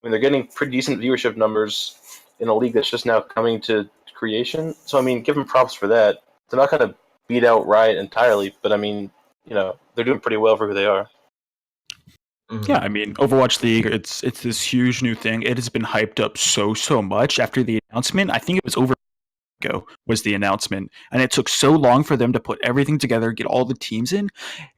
mean, they're getting pretty decent viewership numbers in a league that's just now coming to creation. So, I mean, give them props for that. They're not going to beat out Riot entirely, but I mean, they're doing pretty well for who they are. Yeah, I mean, Overwatch League, it's this huge new thing. It has been hyped up so much after the announcement. I think it was over ago was the announcement, and it took so long for them to put everything together, get all the teams in.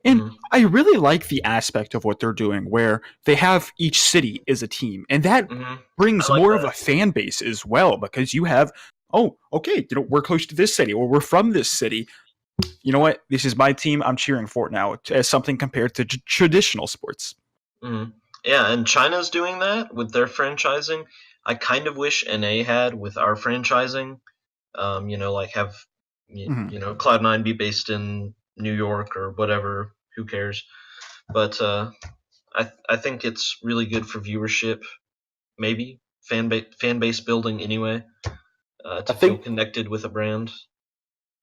And I really like the aspect of what they're doing, where they have each city is a team, and that brings more of a fan base as well, because you have, we're close to this city, or we're from this city. You know what? This is my team. I'm cheering for it now, as something compared to traditional sports. Yeah, and China's doing that with their franchising. I kind of wish NA had with our franchising. Like have Cloud9 be based in New York or whatever. Who cares? But I think it's really good for viewership. Maybe fan base building anyway. To feel connected with a brand.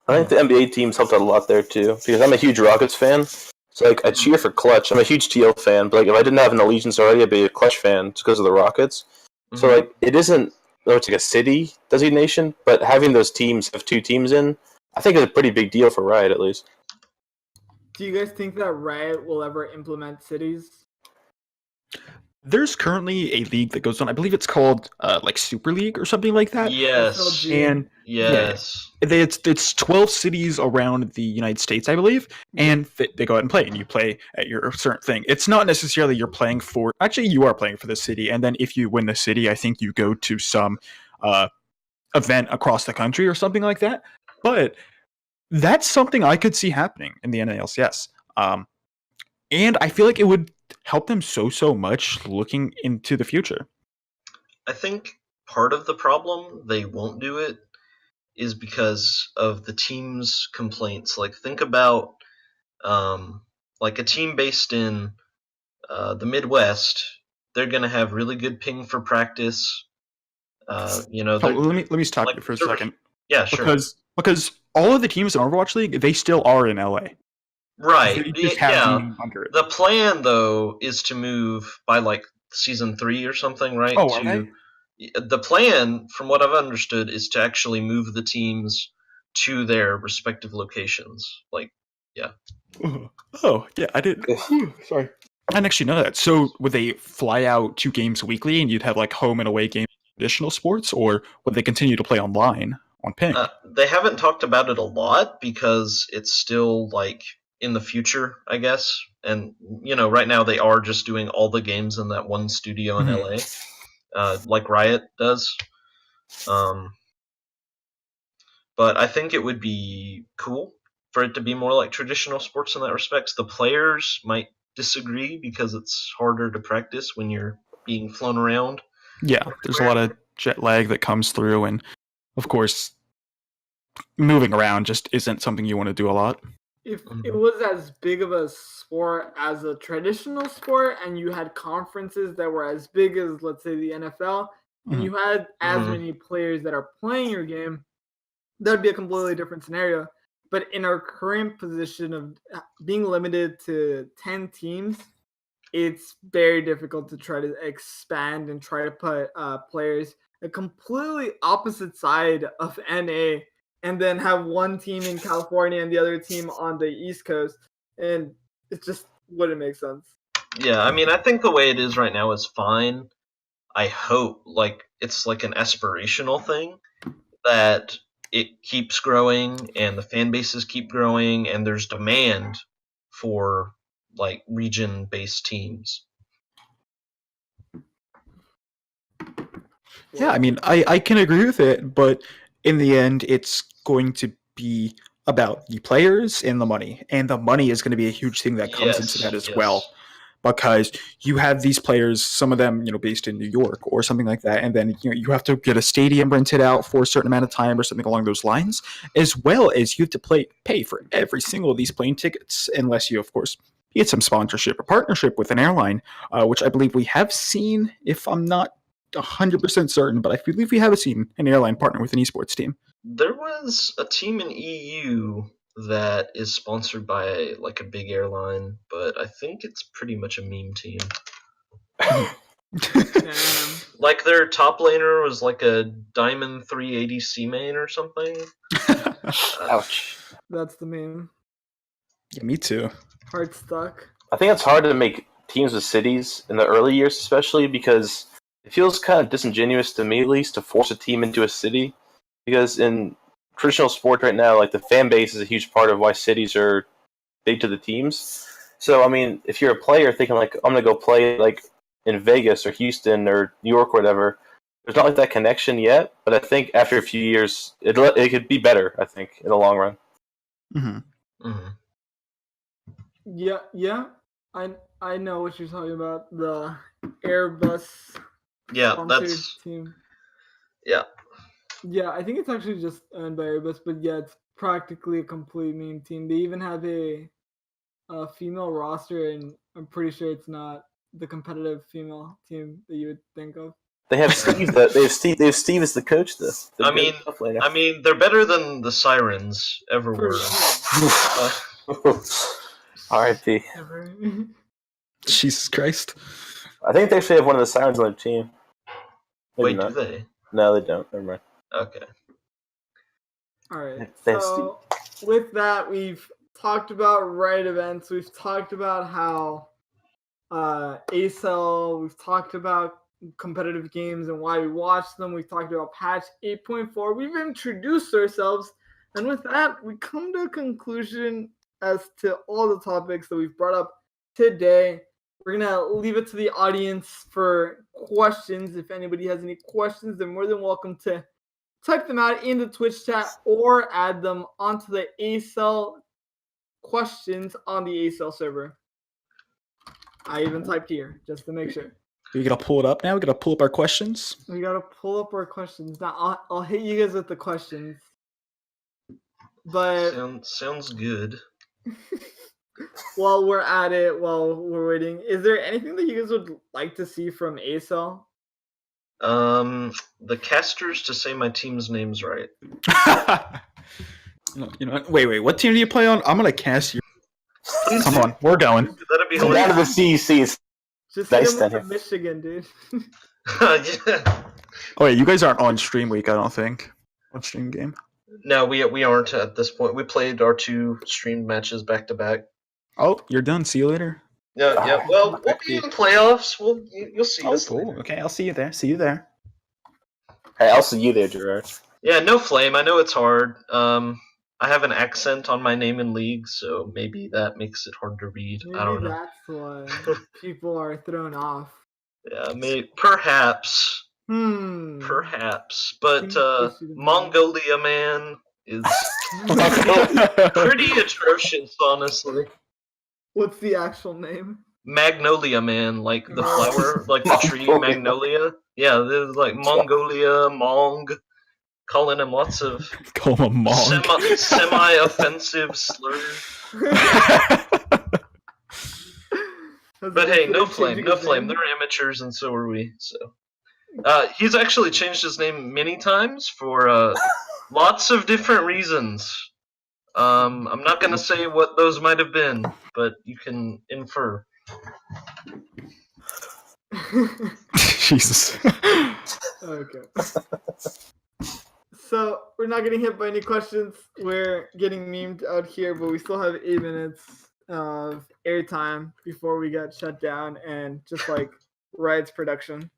I think the NBA teams helped out a lot there too, because I'm a huge Rockets fan. So I cheer for Clutch. I'm a huge TL fan, but if I didn't have an allegiance already, I'd be a Clutch fan just because of the Rockets. So it isn't. It's like a city designation, but having those teams have 2 teams in, I think is a pretty big deal for Riot at least. Do you guys think that Riot will ever implement cities? There's currently a league that goes on. I believe it's called like Super League or something like that. Yes. And it's 12 cities around the United States, I believe, and they go out and play, and you play at your certain thing. It's not necessarily you're playing for. Actually, you are playing for the city, and then if you win the city, I think you go to some event across the country or something like that. But that's something I could see happening in the NALCS. And I feel like it would help them so much looking into the future. I think part of the problem they won't do it is because of the team's complaints. Like, think about like a team based in the Midwest, they're going to have really good ping for practice. Let me stop like, you for a sure. second. Yeah, sure. Because all of the teams in Overwatch League, they still are in LA. Right. They just have yeah. the name under it. The plan, though, is to move by like season 3 or something, right? Oh, are they? The plan, from what I've understood, is to actually move the teams to their respective locations. Like, yeah. Oh, yeah, I did. Sorry. I didn't actually know that. So would they fly out 2 games weekly and you'd have like home and away games traditional sports, or would they continue to play online on ping? They haven't talked about it a lot because it's still like in the future, I guess. And right now they are just doing all the games in that one studio in LA, like Riot does. But I think it would be cool for it to be more like traditional sports in that respect. The players might disagree because it's harder to practice when you're being flown around. Yeah, there's a lot of jet lag that comes through, and of course, moving around just isn't something you want to do a lot. If it was as big of a sport as a traditional sport, and you had conferences that were as big as, let's say, the NFL, and you had as many players that are playing your game, that would be a completely different scenario. But in our current position of being limited to 10 teams, it's very difficult to try to expand and try to put players a completely opposite side of NA, and then have one team in California and the other team on the East Coast. And it just wouldn't make sense. Yeah, I mean, I think the way it is right now is fine. I hope it's like an aspirational thing that it keeps growing and the fan bases keep growing and there's demand for like region-based teams. Yeah, I mean, I can agree with it, but in the end, it's going to be about the players and the money. And the money is going to be a huge thing that comes into that as well. Because you have these players, some of them, based in New York or something like that, and then you have to get a stadium rented out for a certain amount of time or something along those lines, as well as you have to pay for every single of these plane tickets, unless you, of course, get some sponsorship or partnership with an airline, which I believe we have seen, if I'm not 100% certain, but I believe we have seen an airline partner with an esports team. There was a team in EU that is sponsored by like a big airline, but I think it's pretty much a meme team. Like their top laner was like a Diamond 380 C main or something. Ouch. That's the meme. Yeah, me too. Heart stuck. I think it's hard to make teams with cities in the early years, especially because it feels kind of disingenuous to me, at least, to force a team into a city. Because in traditional sport right now, like the fan base is a huge part of why cities are big to the teams. So, I mean, if you're a player thinking like, I'm going to go play like in Vegas or Houston or New York or whatever, there's not like that connection yet. But I think after a few years, it could be better, I think, in the long run. Mm-hmm. Mm-hmm. Yeah. I know what you're talking about. The Airbus team. Yeah. Yeah, I think it's actually just owned by Airbus, but yeah, it's practically a complete meme team. They even have a female roster, and I'm pretty sure it's not the competitive female team that you would think of. They have Steve. They have Steve as the coach, though. I mean, they're better than the Sirens ever were. R.I.P. Jesus Christ! I think they actually have one of the Sirens on their team. Maybe not. Do they? No, they don't. Never mind. Okay. All right. So with that, we've talked about Riot events. We've talked about how ACEL. We've talked about competitive games and why we watch them. We've talked about patch 8.4. We've introduced ourselves, and with that, we come to a conclusion as to all the topics that we've brought up today. We're going to leave it to the audience for questions. If anybody has any questions, they're more than welcome to type them out in the Twitch chat or add them onto the ACEL questions on the ACEL server. I even typed here just to make sure. We got to pull it up now? We got to pull up our questions? We got to pull up our questions. Now, I'll hit you guys with the questions. But Sounds good. while we're at it, while we're waiting, is there anything that you guys would like to see from ACEL? The casters to say my team's names right. You know what? Wait. What team do you play on? I'm gonna cast you. Please Come do. on, we're going. That'd be Come down to the hilarious. CECs. Just Nice hit him with then. the Michigan, dude. Yeah. Oh wait, you guys aren't on stream week, I don't think. On stream game. No, we aren't at this point. We played our 2 streamed matches back to back. Oh, you're done. See you later. Yeah. Well, we'll be in playoffs. You'll see us cool. later. Okay, I'll see you there. See you there. Hey, I'll see you there, Gerard. Yeah, no flame. I know it's hard. I have an accent on my name in League, so maybe that makes it hard to read. Maybe I don't know. that's why people are thrown off. Yeah, perhaps. Perhaps. But Mongolia Man is pretty atrocious, honestly. What's the actual name? Magnolia Man, like the flower, like the tree Magnolia. Yeah, there's like Mongolia, Mong, calling him lots of Call him a monk. semi-offensive slurs. But hey, no flame. They're amateurs, and so are we. So, he's actually changed his name many times for lots of different reasons. I'm not gonna say what those might have been, but you can infer. Jesus. Okay. So we're not getting hit by any questions. We're getting memed out here, but we still have 8 minutes of airtime before we get shut down and just like Riot's production.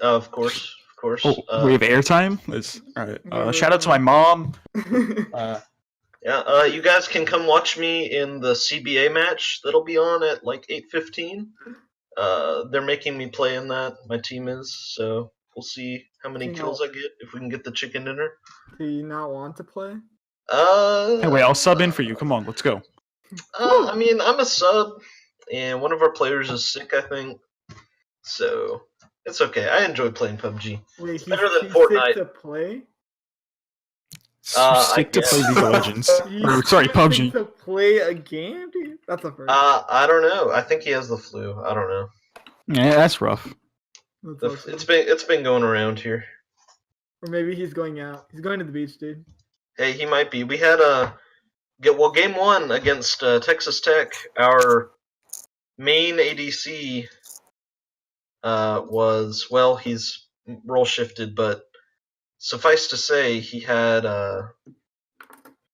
Of course. Oh, we have airtime? Alright. Shout out to my mom. Yeah, you guys can come watch me in the CBA match that'll be on at like 8:15. They're making me play in that. My team is, so we'll see how many kills I get if we can get the chicken dinner. Do you not want to play? Hey, wait, I'll sub in for you. Come on, let's go. I mean, I'm a sub, and one of our players is sick, I think. So it's okay. I enjoy playing PUBG. Wait, he's better than too Fortnite. sick to play? Sick to play League of Legends. Sorry, Sick PUBG. to play a game, dude? That's a first. I don't know. I think he has the flu. I don't know. Yeah, that's rough. That's awesome. It's been going around here. Or maybe he's going out. He's going to the beach, dude. Hey, he might be. We had game 1 against Texas Tech. Our main ADC he's role shifted, but suffice to say, he had an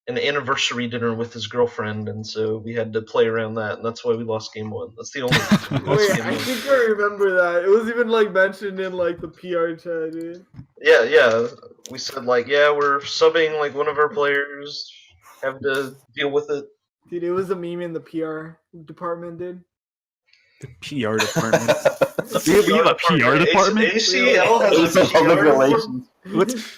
anniversary dinner with his girlfriend, and so we had to play around that, and that's why we lost game 1. That's the only reason we lost Wait, game I 1. think I remember that. It was even like mentioned in like the PR chat, dude. Yeah. We said we're subbing like one of our players, have to deal with it. Dude, it was a meme in the PR department, dude. The PR department. We have a PR department? ACL has a PR Public department? relations.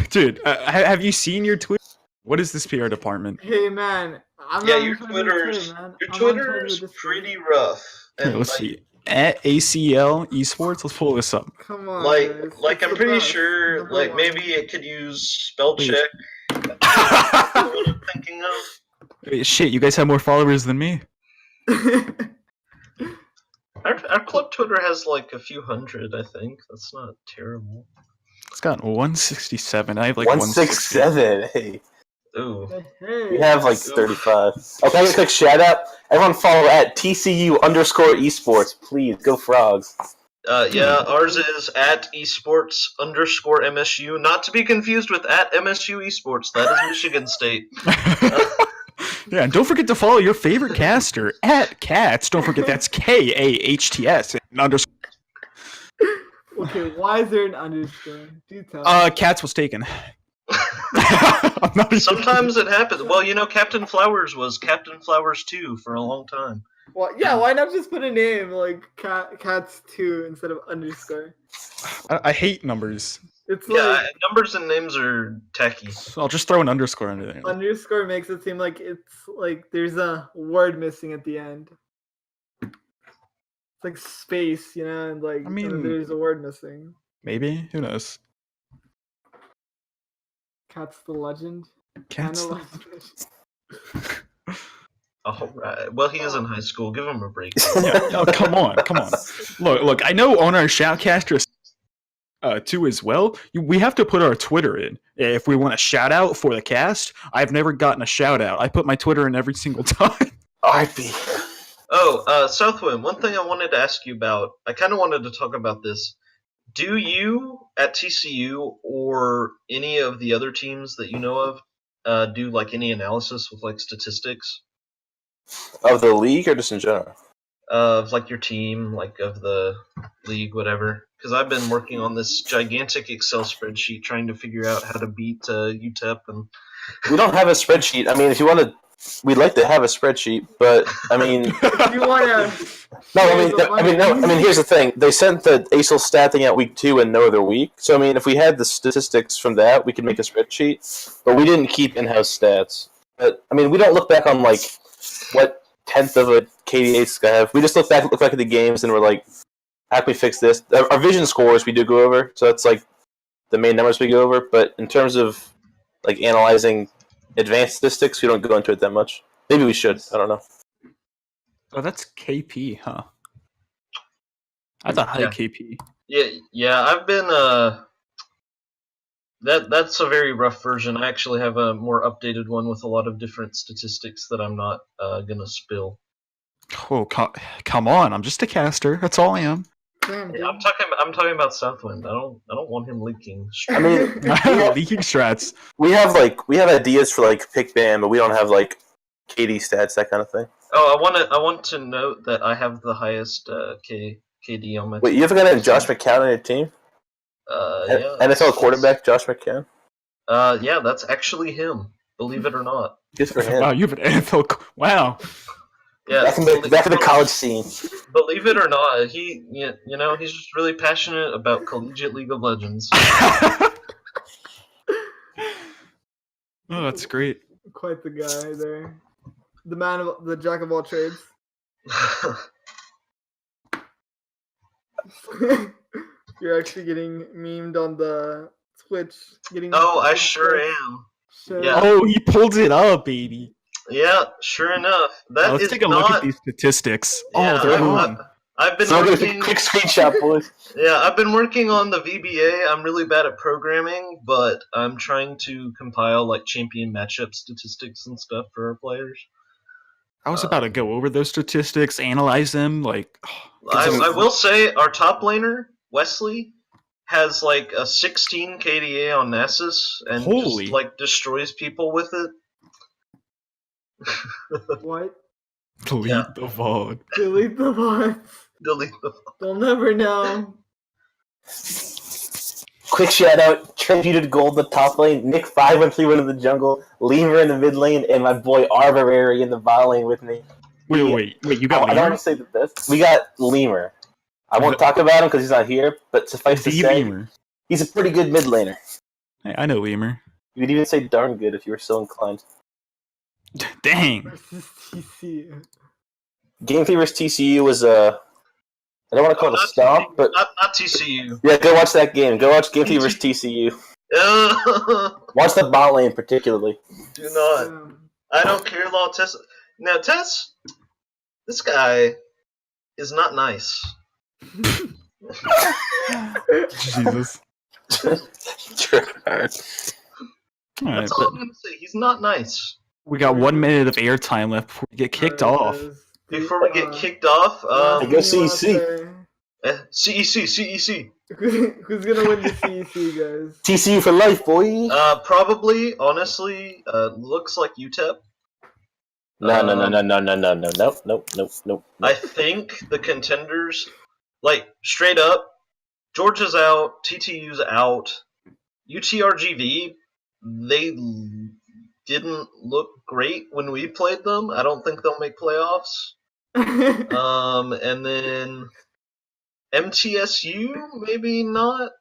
Dude, have you seen your Twitter? What is this PR department? Hey, man. I'm Yeah, not your in charge of Twitter's man. your I'm Twitter's on charge of pretty rough. Here, And let's see. At ACL Esports, let's pull this up. Come on, like guys. I'm It's pretty the best. sure Number like one. maybe it could use spell Please. check. That's what I'm thinking of. Wait, shit, you guys have more followers than me. Our club Twitter has like a few hundred, I think. That's not terrible. It's got 167. I have like 167. Hey, Ooh. Hey. we have like 35. Okay, a quick shout out. Everyone follow at TCU_esports. Please go Frogs. Yeah, ours is at esports_MSU, not to be confused with at MSU Esports. That is Michigan State. Yeah, and don't forget to follow your favorite caster at Kahtz. Don't forget that's KAHTS and underscore. Okay, why is there an underscore? Do tell. Kahtz was taken. I'm not even Sometimes it happens. Well, you know, Captain Flowers was Captain Flowers 2 for a long time. Well, yeah, why not just put a name like Kahtz 2 instead of underscore? I hate numbers. It's Yeah, like numbers and names are tacky. So I'll just throw an underscore under there. underscore makes it seem like it's like there's a word missing at the end. It's like space, you know, and like I mean- there's a word missing. Maybe? Who knows? Kahtz the legend. Kahtz. Kinda legend. All right. Well, he is in high school. Give him a break. Yeah, oh, come on. Look. I know on our shoutcaster too as well. We have to put our Twitter in if we want a shout out for the cast. I've never gotten a shout out. I put my Twitter in every single time. RP. Oh, Southwind. One thing I wanted to ask you about. I kind of wanted to talk about this. Do you at TCU or any of the other teams that you know of do like any analysis with like statistics Of the league or just in general? of like your team, like of the league, whatever? Because I've been working on this gigantic Excel spreadsheet trying to figure out how to beat UTEP, and We don't have a spreadsheet. I mean, if you want to, we'd like to have a spreadsheet, but I mean, If you want to. no. Here's the thing: they sent the ACEL stat thing out week 2 and no other week. So I mean, if we had the statistics from that, we could make a spreadsheet. But we didn't keep in-house stats. But I mean, we don't look back on like what 10th of a KDA guy have. We just look back at the games and we're like, how can we fix this? Our vision scores we do go over, so that's like the main numbers we go over. But in terms of like analyzing advanced statistics, we don't go into it that much. Maybe we should. I don't know. Oh, that's KP, huh? I thought I had KP. Yeah. I've been That's a very rough version. I actually have a more updated one with a lot of different statistics that I'm not gonna spill. Oh, come on! I'm just a caster. That's all I am. Damn, Yeah, I'm talking about Southwind. I don't want him leaking. I mean, Leaking strats. we have ideas for like pick ban, but we don't have like KD stats, that kind of thing. Oh, I want to note that I have the highest KD on my Wait, team. you have a guy named Josh McCown on your team? Yeah. NFL quarterback Josh McCown? Yeah, that's actually him. Believe it or not. Good for him. Wow, you have an NFL. Wow. Yeah. Back in the college scene. Believe it or not, he's just really passionate about collegiate League of Legends. Oh, that's great. Quite the guy there. The jack of all trades. You're actually getting memed on the Twitch. Oh, I sure am. Yeah. Oh, he pulled it up, baby. Yeah, sure enough. Let's take a look at these statistics. Yeah, Oh, they're on. I've been working. Quick screenshot, boys. Yeah, I've been working on the VBA. I'm really bad at programming, but I'm trying to compile like champion matchup statistics and stuff for our players. I was about to go over those statistics, analyze them. Like, I will say our top laner Wesley has like a 16 KDA on Nasus and just like destroys people with it. What? Delete the VOD. Delete the VOD. Delete the VOD. They'll never know. Quick shout out, Tributed Gold in the top lane, Nick 513 in the jungle, Lemur in the mid lane, and my boy Arborary in the bot lane with me. Wait, you got I don't want to say the best. We got Lemur. I won't talk about him because he's not here, but suffice to say, he's a pretty good mid laner. Hey, I know Lemur. You could even say darn good if you were so inclined. Dang. Versus TCU. Game Fever's TCU was I don't want to call it a stomp, but not TCU. Yeah, go watch that game. Go watch Game Fever's TCU. Watch the bot lane particularly. Do not. I don't care about Tess. Now, Tess, this guy is not nice. Jesus. That's all I'm going to say. He's not nice. We got 1 minute of airtime left before we get kicked off. Before we get kicked off, go CEC. CEC. Who's gonna win the CEC, guys? TCU for life, boy. Probably, honestly, looks like UTEP. No. I think the contenders, like straight up, Georgia's out, TTU's out, UTRGV. They didn't look great when we played them. I don't think they'll make playoffs. And then MTSU, maybe not.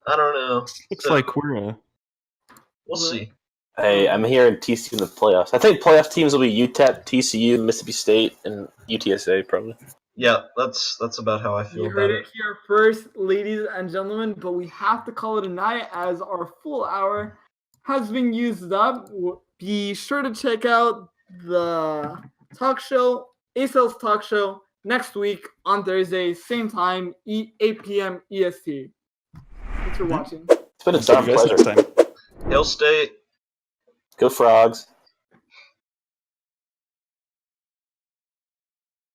I don't know. Looks like we'll see. Hey, I'm hearing TCU in the playoffs. I think playoff teams will be UTEP, TCU, Mississippi State, and UTSA probably. Yeah, that's about how I feel you about heard it. it here first, ladies and gentlemen, but we have to call it a night as our full hour has been used up. Be sure to check out the talk show, ACEL's talk show, next week on Thursday, same time, 8 p.m. EST. Thanks for watching. It's been a See you darn guys pleasure. next time. Hail State. Go Frogs.